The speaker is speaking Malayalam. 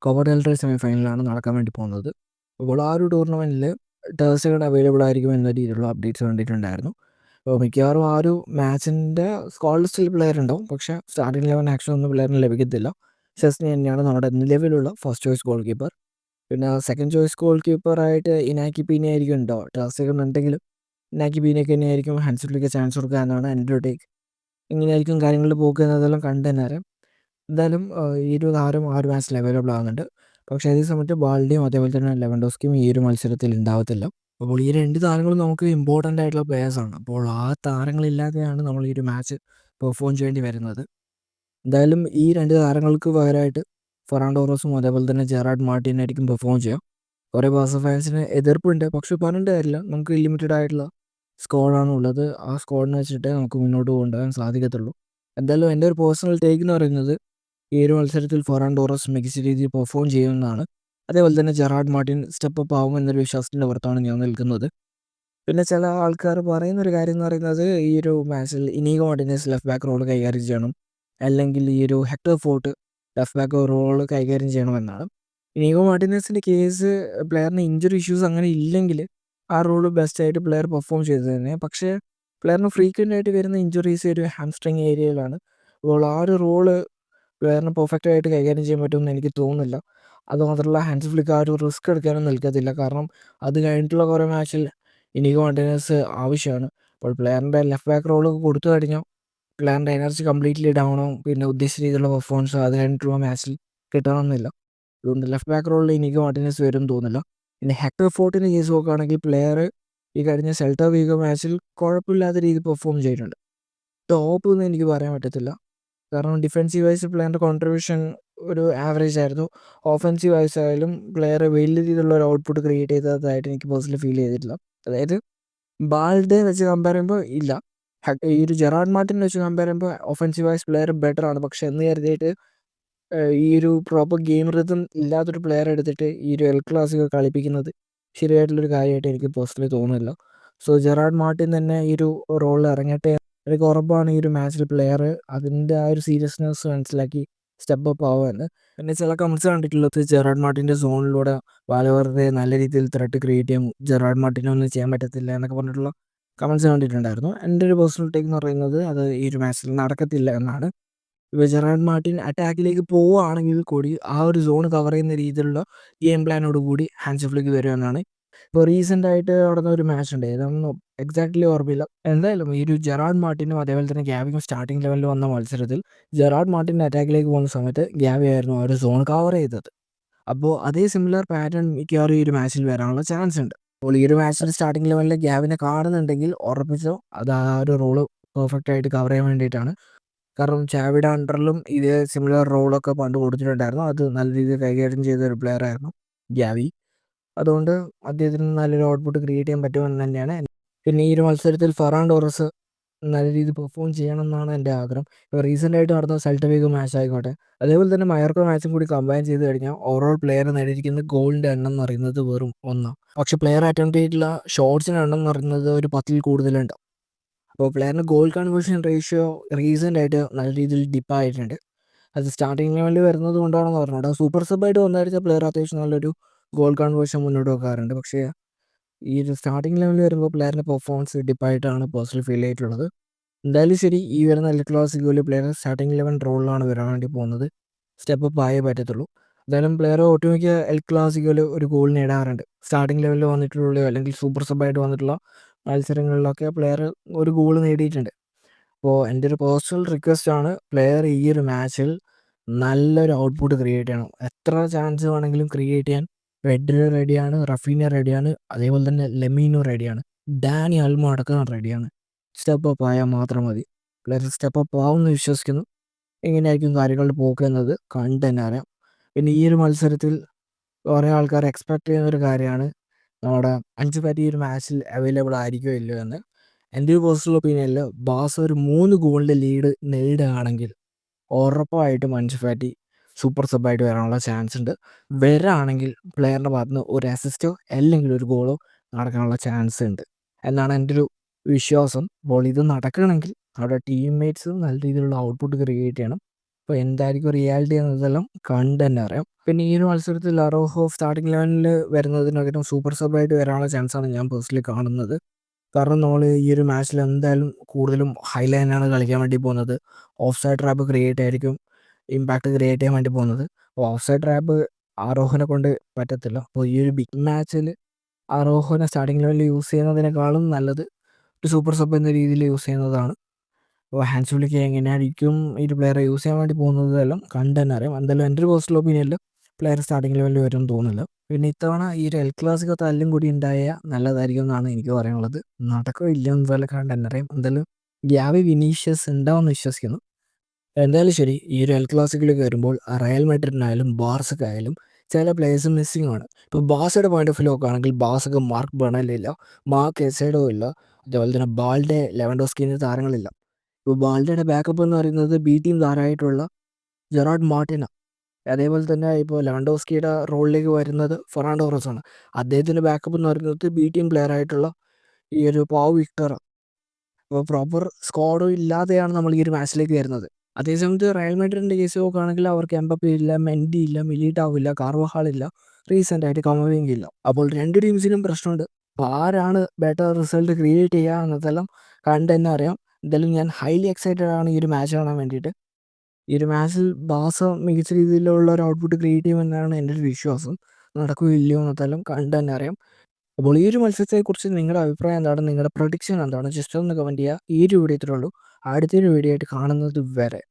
കോപ്പ ഡെൽ റേ സെമി ഫൈനലാണ് നടക്കാൻ വേണ്ടി പോകുന്നത്. അപ്പോൾ ആ ഒരു ടൂർണമെൻറ്റിൽ ടേഴ്സുകൾ അവൈലബിൾ ആയിരിക്കും എന്ന രീതിയിലുള്ള അപ്ഡേറ്റ്സ് കണ്ടിട്ടുണ്ടായിരുന്നു. അപ്പോൾ മിക്കവാറും ആ ഒരു മാച്ചിൻ്റെ സ്ക്വാഡ് ലിസ്റ്റിൽ പ്ലെയർ ഉണ്ടാവും, പക്ഷേ സ്റ്റാർട്ടിംഗ് 11 ആക്ഷൻ ഒന്നും പ്ലെയറിന് ലഭിക്കത്തില്ല. ഷെസ്നി തന്നെയാണ് നമ്മുടെ നിലവിലുള്ള ഫസ്റ്റ് ചോയ്സ് ഗോൾ കീപ്പർ. പിന്നെ സെക്കൻഡ് ചോയ്സ് ഗോൾ കീപ്പറായിട്ട് ഇനാക്കി പീനെ ആയിരിക്കും ഉണ്ടാവും. ടേഴ്സുകൾ ഉണ്ടെങ്കിലും ഇനാക്കി പീനയ്ക്ക് തന്നെയായിരിക്കും ഹാൻസിലേക്ക് ചാൻസ് കൊടുക്കുക എന്നാണ് എൻ്റെ ഒരു ടേക്ക്. ഇങ്ങനെയായിരിക്കും കാര്യങ്ങളിൽ പോക്ക് എന്നതെല്ലാം കണ്ടു തന്നെ അറിയാം. എന്തായാലും ഈ ഒരു താരം ആ ഒരു മാച്ചിൽ അവൈലബിൾ ആകുന്നുണ്ട്. പക്ഷേ അതേ സമയത്ത് ബാൾഡിയും അതേപോലെ തന്നെ ലെവൻഡോസ്കിയും ഈ ഒരു മത്സരത്തിൽ ഉണ്ടാവത്തില്ല. അപ്പോൾ ഈ രണ്ട് താരങ്ങളും നമുക്ക് ഇമ്പോർട്ടൻ്റ് ആയിട്ടുള്ള പ്ലെയേഴ്സാണ്. അപ്പോൾ ആ താരങ്ങളില്ലാതെയാണ് നമ്മൾ ഈ ഒരു മാച്ച് പെർഫോം ചെയ്യേണ്ടി വരുന്നത്. എന്തായാലും ഈ രണ്ട് താരങ്ങൾക്ക് പകരമായിട്ട് ഫെറാൻ ടോറസും അതേപോലെ തന്നെ ജെറാഡ് മാർട്ടിനായിരിക്കും പെർഫോം ചെയ്യുക. കുറേ ബാഴ്സ ഫാൻസിന് എതിർപ്പുണ്ട്, പക്ഷേ പറഞ്ഞിട്ട് കാര്യമില്ല. നമുക്ക് ലിമിറ്റഡ് ആയിട്ടുള്ള സ്ക്വാഡാണ് ഉള്ളത്. ആ സ്ക്വാഡിനെ വെച്ചിട്ടേ നമുക്ക് മുന്നോട്ട് കൊണ്ടുപോകാൻ സാധിക്കത്തുള്ളൂ. എന്തായാലും എൻ്റെ ഒരു പേഴ്സണൽ ടേക്ക് എന്ന് പറയുന്നത് ഈ ഒരു മത്സരത്തിൽ ഫെറാൻ ടോറസ് മികച്ച രീതിയിൽ പെർഫോം ചെയ്യുമെന്നാണ്. അതേപോലെ തന്നെ ജെറാഡ് മാർട്ടിൻ സ്റ്റെപ്പ് അപ്പ് ആവും എന്നൊരു വിശ്വാസത്തിൻ്റെ പുറത്താണ് ഞാൻ നിൽക്കുന്നത്. പിന്നെ ചില ആൾക്കാർ പറയുന്നൊരു കാര്യം എന്ന് പറയുന്നത് ഈ ഒരു മാച്ചിൽ Inigo Martinez left back role കൈകാര്യം ചെയ്യണം, അല്ലെങ്കിൽ ഈ ഒരു Hector Fort left back role കൈകാര്യം ചെയ്യണമെന്നാണ്. ഇനീഗോ മാർട്ടിനസിൻ്റെ കേസ് പ്ലെയറിന് ഇഞ്ചുറി ഇഷ്യൂസ് അങ്ങനെ ഇല്ലെങ്കിൽ ആ റോള് ബെസ്റ്റായിട്ട് പ്ലെയർ പെർഫോം ചെയ്തു തന്നെ. പക്ഷേ പ്ലെയറിന് ഫ്രീക്വൻ്റ് ആയിട്ട് വരുന്ന ഇഞ്ചുറീസ് ഒരു ഹാംസ്ട്രിങ് ഏരിയയിലാണ്. അപ്പോൾ ആ ഒരു റോള് പ്ലെയറിന് പെർഫെക്റ്റായിട്ട് കൈകാര്യം ചെയ്യാൻ പറ്റുമെന്ന് എനിക്ക് തോന്നുന്നില്ല. അതുമാത്രമല്ല ഹാൻസ് ഫ്ലിക്ക് ആ ഒരു റിസ്ക് എടുക്കാനും നിൽക്കത്തില്ല. കാരണം അത് കഴിഞ്ഞിട്ടുള്ള കുറേ മാച്ചിൽ ഇനിഗോ മാർട്ടിനസ് ആവശ്യമാണ്. അപ്പോൾ പ്ലെയറിൻ്റെ ലെഫ്റ്റ് ബാക്ക് റോൾ കൊടുത്തു കഴിഞ്ഞാൽ പ്ലെയറിൻ്റെ എനർജി കംപ്ലീറ്റ്ലി ഡൗൺ ആവും. പിന്നെ ഉദ്ദേശിച്ച രീതിയിലുള്ള പെർഫോമൻസ് അത് കഴിഞ്ഞിട്ടുള്ള മാച്ചിൽ കിട്ടണമെന്നില്ല. അതുകൊണ്ട് ലെഫ്റ്റ് ബാക്ക് റോളിൽ ഇനിഗോ മാർട്ടിനസ് വരും തോന്നില്ല. പിന്നെ ഹെക്ടർ ഫോർട്ടിൻ്റെ കേസ് നോക്കുകയാണെങ്കിൽ പ്ലെയർ ഈ കഴിഞ്ഞ സെൽട്ട വീഗോ മാച്ചിൽ കുഴപ്പമില്ലാത്ത രീതിയിൽ പെർഫോം ചെയ്തിട്ടുണ്ട്. ടോപ്പ് എന്ന് എനിക്ക് പറയാൻ പറ്റത്തില്ല. കാരണം ഡിഫെൻസീവ് വൈസ് പ്ലെയറിൻ്റെ കോൺട്രിബ്യൂഷൻ ഒരു ആവറേജ് ആയിരുന്നു. ഓഫൻസീവ് വൈസ് ആയാലും പ്ലെയർ വലിയ രീതിയിലുള്ള ഒരു ഔട്ട്പുട്ട് ക്രിയേറ്റ് ചെയ്തതായിട്ട് എനിക്ക് പേഴ്സണലി ഫീൽ ചെയ്തിട്ടില്ല. അതായത് ബാൾഡെ വെച്ച് കമ്പയർ ചെയ്യുമ്പോൾ ഇല്ല. ഈ ഒരു ജെറാഡ് മാർട്ടിനെ വെച്ച് കമ്പയർ ചെയ്യുമ്പോൾ ഒഫൻസീവ് വൈസ് പ്ലെയർ ബെറ്റർ ആണ്. പക്ഷെ എന്ന് കരുതിയിട്ട് ഈ ഒരു പ്രോപ്പർ ഗെയിം റിതം ഇല്ലാത്തൊരു പ്ലെയർ എടുത്തിട്ട് ഈ ഒരു എൽ ക്ലാസിക്കോ കളിപ്പിക്കുന്നത് ശരിയായിട്ടുള്ളൊരു കാര്യമായിട്ട് എനിക്ക് പേഴ്സണലി തോന്നുന്നില്ല. സോ ജെറാഡ് മാർട്ടിൻ തന്നെ ഈ ഒരു റോളിൽ ഇറങ്ങട്ടെ. എനിക്ക് ഉറപ്പാണ് ഈ ഒരു മാച്ചിൽ പ്ലെയർ അതിൻ്റെ ആ ഒരു സീരിയസ്നെസ് മനസ്സിലാക്കി സ്റ്റെപ്പ് അപ്പ് ആവുമെന്ന്. പിന്നെ ചില കമൻസ് കണ്ടിട്ടുള്ളത് ജെറാഡ് മാർട്ടിൻ്റെ സോണിലൂടെ വാലവെർദെ നല്ല രീതിയിൽ ത്രെട്ട് ക്രിയേറ്റ് ചെയ്യും, ജെറാഡ് മാർട്ടിനൊന്നും ചെയ്യാൻ പറ്റത്തില്ല എന്നൊക്കെ പറഞ്ഞിട്ടുള്ള കമൻസ് കണ്ടിട്ടുണ്ടായിരുന്നു. എൻ്റെ ഒരു പേഴ്സണൽ ടേക്ക് എന്ന് പറയുന്നത് അത് ഈ ഒരു മാച്ചിൽ നടക്കത്തില്ല എന്നാണ്. ഇപ്പോൾ ജെറാഡ് മാർട്ടിൻ അറ്റാക്കിലേക്ക് പോവുകയാണെങ്കിൽ കൂടി ആ ഒരു സോൺ കവർ ചെയ്യുന്ന രീതിയിലുള്ള ഗെയിം പ്ലാനോട് കൂടി ഹാൻസ് ഫ്ലിക്ക് വരുമെന്നാണ്. ഇപ്പോൾ റീസെൻ്റ് ആയിട്ട് നടന്ന ഒരു മാച്ച് ഉണ്ട്, ഏതാണെന്ന് എക്സാക്ട്ലി ഓർമ്മയില്ല. എന്തായാലും ഈ ഒരു ജെറാഡ് മാർട്ടിനും അതേപോലെ തന്നെ ഗ്യാബിയും സ്റ്റാർട്ടിംഗ് ലെവലിൽ വന്ന മത്സരത്തിൽ ജെറാഡ് മാർട്ടിൻ അറ്റാക്കിലേക്ക് പോകുന്ന സമയത്ത് ഗ്യാബി ആയിരുന്നു ആ ഒരു സോൺ കവർ ചെയ്തത്. അപ്പോൾ അതേ സിമിലർ പാറ്റേൺ മിക്കവാറും ഈ ഒരു മാച്ചിൽ വരാനുള്ള ചാൻസ് ഉണ്ട്. അപ്പോൾ ഈ ഒരു മാച്ചിൽ സ്റ്റാർട്ടിംഗ് ലെവലിൽ ഗ്യാബിനെ കാണുന്നുണ്ടെങ്കിൽ ഉറപ്പിച്ചോ അത് ആ ഒരു റോള് പെർഫെക്റ്റ് ആയിട്ട് കവർ ചെയ്യാൻ വേണ്ടിയിട്ടാണ്. കാരണം ചാവിയുടെ അണ്ടറിലും ഇതേ സിമിലർ റോളൊക്കെ പണ്ട് കൊടുത്തിട്ടുണ്ടായിരുന്നു. അത് നല്ല രീതിയിൽ കൈകാര്യം ചെയ്ത ഒരു പ്ലെയർ ആയിരുന്നു ഗ്യാവി. അതുകൊണ്ട് അദ്ദേഹത്തിന് നല്ലൊരു ഔട്ട്പുട്ട് ക്രിയേറ്റ് ചെയ്യാൻ പറ്റുമെന്ന് തന്നെയാണ്. പിന്നെ ഈ ഒരു മത്സരത്തിൽ ഫെറാൻ ടോറസ് നല്ല രീതിയിൽ പെർഫോം ചെയ്യണമെന്നാണ് എൻ്റെ ആഗ്രഹം. ഇപ്പോൾ റീസെൻ്റ് ആയിട്ട് നടന്ന സെൽട്ട വീഗോ മാച്ച് ആയിക്കോട്ടെ, അതേപോലെ തന്നെ മയോർക്ക മാച്ചും കൂടി കമ്പൈൻ ചെയ്ത് കഴിഞ്ഞാൽ ഓവറോൾ പ്ലെയർ നേടിയിരിക്കുന്ന ഗോളിൻ്റെ എണ്ണം എന്ന് പറയുന്നത് വെറും 1. പക്ഷേ പ്ലെയർ അറ്റംപ്റ്റ് ചെയ്തിട്ടുള്ള ഷോട്ട്സിൻ്റെ എണ്ണം എന്ന് പറയുന്നത് ഒരു 10ൽ കൂടുതലുണ്ട്. അപ്പോൾ പ്ലെയറിന് ഗോൾ കൺവേർഷൻ റേഷ്യോ റീസെൻ്റ് ആയിട്ട് നല്ല രീതിയിൽ ഡിപ്പായിട്ടുണ്ട്. അത് സ്റ്റാർട്ടിംഗ് ലെവലിൽ വരുന്നത് കൊണ്ടാണെന്ന് പറഞ്ഞുകൂടാ. സൂപ്പർ സബായിട്ട് വന്നടിച്ച പ്ലെയർ അത്യാവശ്യം നല്ലൊരു ഗോൾ കൺവേർഷൻ മുന്നോട്ട് വെക്കാറുണ്ട്. പക്ഷേ ഈ ഒരു സ്റ്റാർട്ടിംഗ് ലെവലിൽ വരുമ്പോൾ പ്ലെയറിൻ്റെ പെർഫോമൻസ് ഡിപ്പായിട്ടാണ് പേഴ്സണലി ഫീൽ ചെയ്തിട്ടുള്ളത്. എന്തായാലും ശരി, ഈ വരുന്ന എൽ ക്ലാസിക്കോയിൽ പ്ലെയർ സ്റ്റാർട്ടിംഗ് 11 റോളിലാണ് വരാൻ വേണ്ടി പോകുന്നത്. സ്റ്റെപ്പ് അപ്പ് ആയേ പറ്റത്തുള്ളൂ. എന്തായാലും പ്ലെയർ ഒട്ടുമിക്ക എൽ ക്ലാസിക്കോയിൽ ഒരു ഗോൾ നേടാറുണ്ട്. സ്റ്റാർട്ടിംഗ് ലെവലിൽ വന്നിട്ടുള്ള അല്ലെങ്കിൽ സൂപ്പർ സബായിട്ട് വന്നിട്ടുള്ള മത്സരങ്ങളിലൊക്കെ പ്ലെയർ ഒരു ഗോൾ നേടിയിട്ടുണ്ട്. അപ്പോൾ എൻ്റെ ഒരു പേഴ്സണൽ റിക്വസ്റ്റ് ആണ് പ്ലെയർ ഈ ഒരു മാച്ചിൽ നല്ലൊരു ഔട്ട്പുട്ട് ക്രിയേറ്റ് ചെയ്യണം. എത്ര ചാൻസ് വേണമെങ്കിലും ക്രിയേറ്റ് ചെയ്യാൻ പെഡ്രി റെഡിയാണ്, റഫീന റെഡിയാണ്, അതേപോലെ തന്നെ ലെമീനോ റെഡിയാണ്, ഡാനി അൽമോ അടക്കം റെഡിയാണ്. സ്റ്റെപ്പ് അപ്പ് ആയാൽ മാത്രം മതി. പ്ലെയർ സ്റ്റെപ്പ് അപ്പ് ആവുമെന്ന് വിശ്വസിക്കുന്നു. എങ്ങനെയായിരിക്കും കാര്യങ്ങളുടെ പോക്ക് എന്നത് കണ്ടു തന്നെ അറിയാം. പിന്നെ ഈ ഒരു മത്സരത്തിൽ കുറേ ആൾക്കാർ എക്സ്പെക്ട് ചെയ്യുന്നൊരു കാര്യമാണ് നമ്മുടെ അഞ്ച് ഫാറ്റി ഈ ഒരു മാച്ചിൽ അവൈലബിൾ ആയിരിക്കുമോ ഇല്ലയോ എന്ന്. എൻ്റെ ഒരു പേഴ്സണൽ ഒപ്പീനിയനിൽ ബാഴ്സ ഒരു 3 ഗോളിൻ്റെ ലീഡ് നേടുകയാണെങ്കിൽ ഉറപ്പായിട്ടും അഞ്ച് ഫാറ്റി സൂപ്പർ സബായിട്ട് വരാനുള്ള ചാൻസ് ഉണ്ട്. വരാണെങ്കിൽ പ്ലെയറിൻ്റെ ഭാഗത്ത് നിന്ന് ഒരു അസിസ്റ്റോ അല്ലെങ്കിൽ ഒരു ഗോളോ നടക്കാനുള്ള ചാൻസ് ഉണ്ട് എന്നാണ് എൻ്റെ ഒരു വിശ്വാസം. അപ്പോൾ ഇത് നടക്കണമെങ്കിൽ അവിടെ ടീംമേറ്റ്സ് നല്ല രീതിയിലുള്ള ഔട്ട്പുട്ട് ക്രിയേറ്റ് ചെയ്യണം. അപ്പോൾ എന്തായിരിക്കും റിയാലിറ്റി എന്നതെല്ലാം കണ്ട് തന്നെ അറിയാം. പിന്നെ ഈ ഒരു മത്സരത്തിൽ അറോഹോ സ്റ്റാർട്ടിംഗ് ലെവലിൽ വരുന്നതിനകത്തും സൂപ്പർ സബായിട്ട് വരാനുള്ള ചാൻസാണ് ഞാൻ പേഴ്സണലി കാണുന്നത്. കാരണം നമ്മൾ ഈ ഒരു മാച്ചിൽ എന്തായാലും കൂടുതലും ഹൈ ലൈനാണ് കളിക്കാൻ വേണ്ടി പോകുന്നത്. ഓഫ് സൈഡ് ട്രാപ്പ് ക്രിയേറ്റ് ആയിരിക്കും ഇമ്പാക്റ്റ് ക്രിയേറ്റ് ചെയ്യാൻ വേണ്ടി പോകുന്നത്. അപ്പോൾ ഓഫ് സൈഡ് ട്രാപ്പ് ആരോഹനെ കൊണ്ട് പറ്റത്തില്ല. അപ്പോൾ ഈ ഒരു ബിഗ് മാച്ചിൽ ആരോഹനെ സ്റ്റാർട്ടിംഗ് ലെവലിൽ യൂസ് ചെയ്യുന്നതിനേക്കാളും നല്ലത് ഒരു സൂപ്പർ സബ് എന്ന രീതിയിൽ യൂസ് ചെയ്യുന്നതാണ്. അപ്പോൾ ഹാൻസ് ഫ്ലിക്ക് എങ്ങനെയായിരിക്കും ഈ ഒരു പ്ലെയറെ യൂസ് ചെയ്യാൻ വേണ്ടി പോകുന്നതെല്ലാം കണ്ട് തന്നെ അറിയാം. എന്തായാലും എൻ്റെ ഒരു പേഴ്സണൽ ഒപ്പീനിയനിൽ പ്ലെയർ സ്റ്റാർട്ടിംഗ് ലെവലിൽ വരുമെന്ന് തോന്നുന്നില്ല. പിന്നെ ഇത്തവണ ഈ ഒരു എൽ ക്ലാസിക്കോ തല്ലും കൂടി ഉണ്ടായ നല്ലതായിരിക്കും എന്നാണ് എനിക്ക് പറയാനുള്ളത്. നടക്കോ ഇല്ലയോ എന്നതെല്ലാം കണ്ട് തന്നെ അറിയാം. എന്തായാലും ഗ്യാവി വിനീഷ്യസ് ഉണ്ടാവുമെന്ന് വിശ്വസിക്കുന്നു. എന്തായാലും ശരി, ഈ ഒരു എൽ ക്ലാസിക്കിലേക്ക് വരുമ്പോൾ റയൽ മാഡ്രിഡിനായാലും ബാർസക്കായാലും ചില പ്ലേയേഴ്സ് മിസ്സിംഗ് ആണ്. ഇപ്പോൾ ബാസയുടെ പോയിന്റ് ഓഫ് വ്യൂ നോക്കുകയാണെങ്കിൽ ബാസക്ക് മാർക്ക് ബെർണലില്ല, മാർക്ക് എസൈഡോ ഇല്ല, അതുപോലെ തന്നെ ബാൾഡെ, ലെവൻഡോസ്കിൻ്റെ താരങ്ങളില്ല. ഇപ്പോൾ ബാൾഡയുടെ ബാക്കപ്പ് എന്ന് പറയുന്നത് ബി ടീം താരമായിട്ടുള്ള ജെറാർഡ് മാർട്ടിന. അതേപോലെ തന്നെ ഇപ്പോൾ ലെവൻഡോസ്കിയുടെ റോളിലേക്ക് വരുന്നത് ഫെർണാണ്ടോ ടോറസാണ്. അദ്ദേഹത്തിൻ്റെ ബാക്കപ്പ് എന്ന് പറയുന്നത് ബി ടീം പ്ലെയർ ആയിട്ടുള്ള ഈ ഒരു പാവ് വിക്ടർ. അപ്പോൾ പ്രോപ്പർ സ്ക്വാഡും ഇല്ലാതെയാണ് നമ്മൾ ഈ ഒരു മാച്ചിലേക്ക് വരുന്നത്. അതേസമയത്ത് റയൽ മാഡ്രിഡിൻ്റെ കേസ് നോക്കുകയാണെങ്കിൽ അവർക്ക് എംബപ്പെ ഇല്ല, മെൻഡി ഇല്ല, മിലിറ്റാവ് ഇല്ല, കാർവഹാൾ ഇല്ല, റീസെൻ്റ് ആയിട്ട് കമവിംഗ് ഇല്ല. അപ്പോൾ രണ്ട് ടീംസിനും പ്രശ്നമുണ്ട്. അപ്പോൾ ആരാണ് ബെറ്റർ റിസൾട്ട് ക്രിയേറ്റ് ചെയ്യുക എന്നതെല്ലാം കണ്ട് തന്നെ അറിയാം. എന്തായാലും ഞാൻ ഹൈലി എക്സൈറ്റഡ് ആണ് ഈ ഒരു മാച്ച് കാണാൻ വേണ്ടിയിട്ട്. ഈ ഒരു മാച്ചിൽ ബാസ മികച്ച രീതിയിലുള്ള ഒരു ഔട്ട്പുട്ട് ക്രിയേറ്റ് ചെയ്യുമെന്നാണ് എൻ്റെ ഒരു വിശ്വാസം. നടക്കുകയോ ഇല്ലയോ എന്നതെല്ലാം കണ്ട് തന്നെ അറിയാം. അപ്പോൾ ഈ ഒരു മത്സരത്തെക്കുറിച്ച് നിങ്ങളുടെ അഭിപ്രായം എന്താണ്? നിങ്ങളുടെ പ്രൊഡിക്ഷൻ എന്താണ്? ജസ്റ്റ് ഒന്ന് കമൻറ്റ് ചെയ്യുക. ഈ ഒരു വീഡിയോ ഇത്രയേ ഉള്ളൂ. അടുത്തൊരു വീഡിയോ ആയിട്ട് കാണുന്നത് വരെ